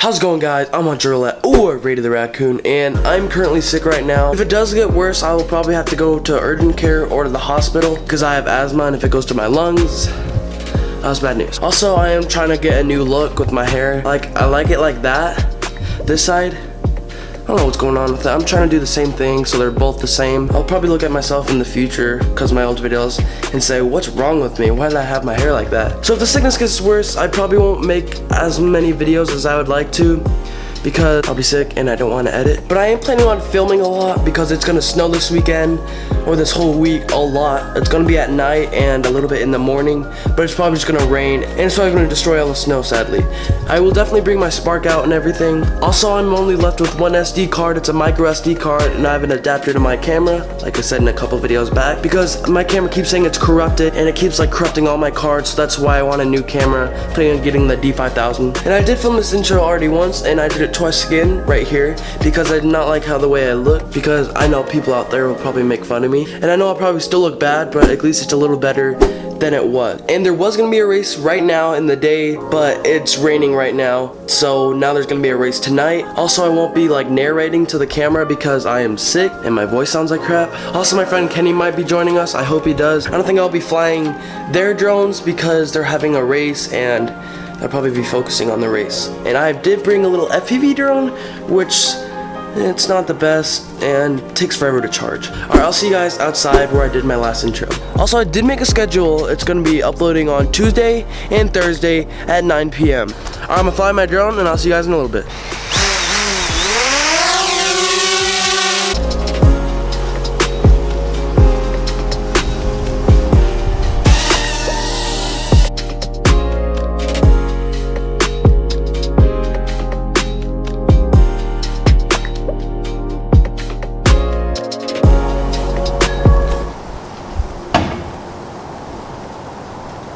How's it going, guys? I'm on Roulette or Rated the Raccoon, and I'm currently sick right now. If it does get worse, I will probably have to go to urgent care or to the hospital because I have asthma, and if it goes to my lungs, that's bad news. Also, I am trying to get a new look with my hair. I like it like that, this side. I don't know what's going on with that. I'm trying to do the same thing so they're both the same. I'll probably look at myself in the future because of my old videos and say, what's wrong with me? Why did I have my hair like that? So if the sickness gets worse, I probably won't make as many videos as I would like to because I'll be sick and I don't want to edit. But I am planning on filming a lot because it's going to snow this weekend or this whole week a lot. It's going to be at night and a little bit in the morning, but it's probably just going to rain and it's probably going to destroy all the snow, sadly. I will definitely bring my spark out and everything. Also, I'm only left with one SD card. It's a micro SD card and I have an adapter to my camera, like I said in a couple videos back, because my camera keeps saying it's corrupted and it keeps like corrupting all my cards, so that's why I want a new camera, planning on getting the D5000. And I did film this intro already once and I did it twice again right here because I did not like how the way I look, because I know people out there will probably make fun of me and I know I'll probably still look bad, but at least it's a little better than it was. And there was gonna be a race right now in the day, but it's raining right now, so now there's gonna be a race tonight. Also, I won't be like narrating to the camera because I am sick and my voice sounds like crap. Also, my friend Kenny might be joining us. I hope he does. I don't think I'll be flying their drones because they're having a race and I'll probably be focusing on the race. And I did bring a little FPV drone, which it's not the best and takes forever to charge. Alright, I'll see you guys outside where I did my last intro. Also, I did make a schedule. It's gonna be uploading on Tuesday and Thursday at 9 p.m. Alright, I'm gonna fly my drone and I'll see you guys in a little bit.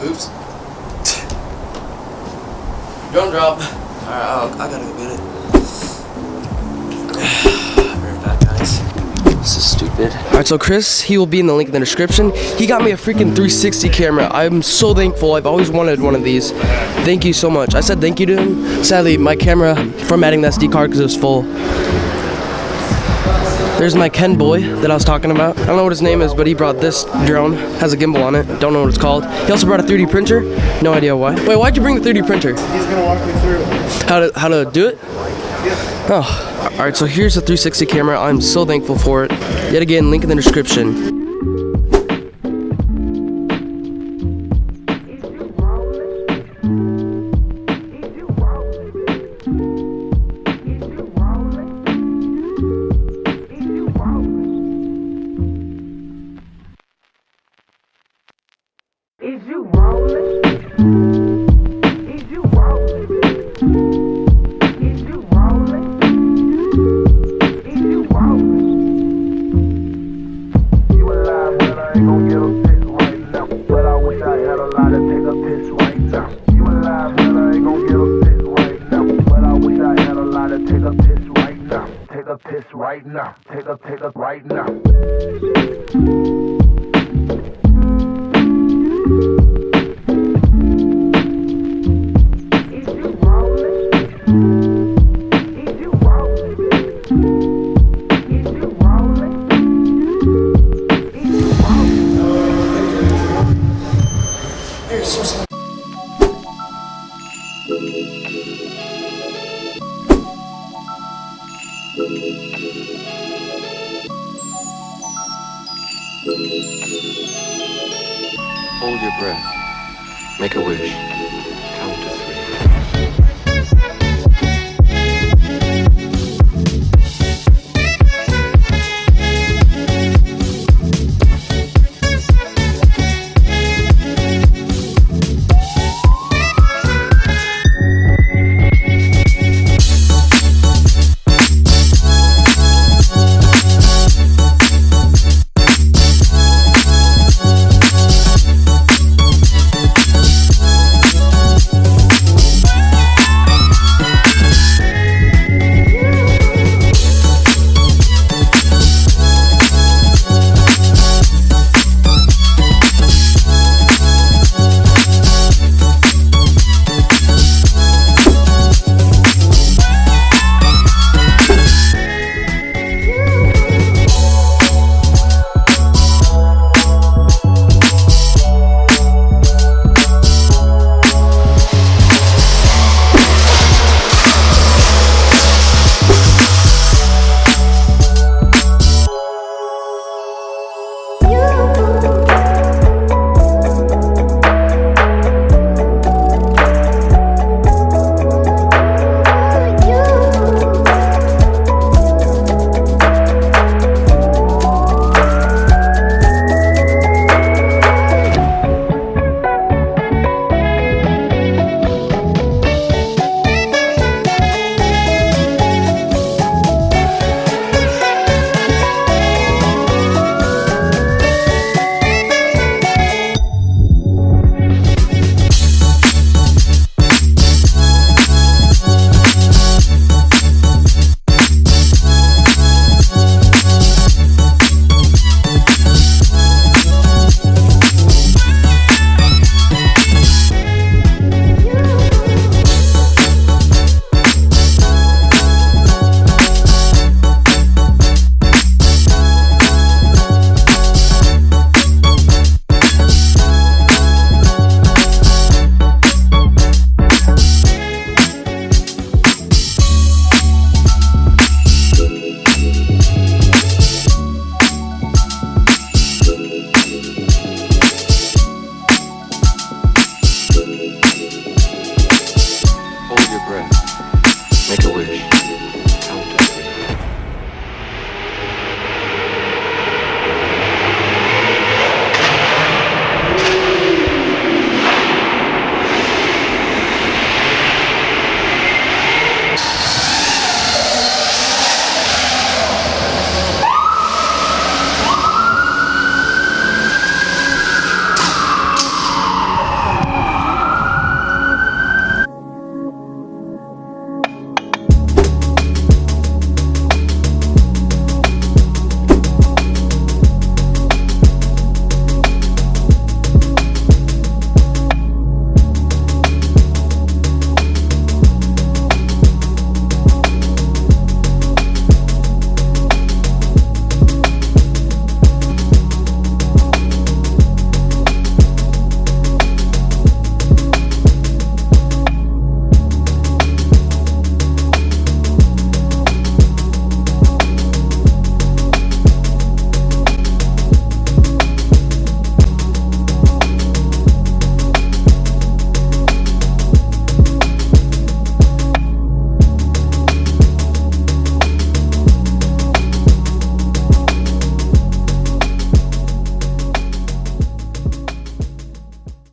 Oops. Drone drop. Alright, I gotta go get it. Be right back, guys. This is stupid. Alright, so Chris, he will be in the link in the description. He got me a freaking 360 camera. I'm so thankful. I've always wanted one of these. Thank you so much. I said thank you to him. Sadly, my camera formatting the SD card because it was full. There's my Ken boy that I was talking about. I don't know what his name is, but he brought this drone. Has a gimbal on it. Don't know what it's called. He also brought a 3D printer. No idea why. Wait, why'd you bring the 3D printer? He's gonna walk me through how to do it? Yeah. Oh, all right. So here's the 360 camera. I'm so thankful for it. Yet again, link in the description. Is you rolling? Is you rolling? Is you rolling? Is you rolling? You alive, but I ain't gon' get a piss right now. But I wish I had a lot to take a piss right now. You alive, but I ain't gon' get a piss right now. But I wish I had a lot to take a piss right now. Take a piss right now. Take a right now. Hold your breath. Make a wish.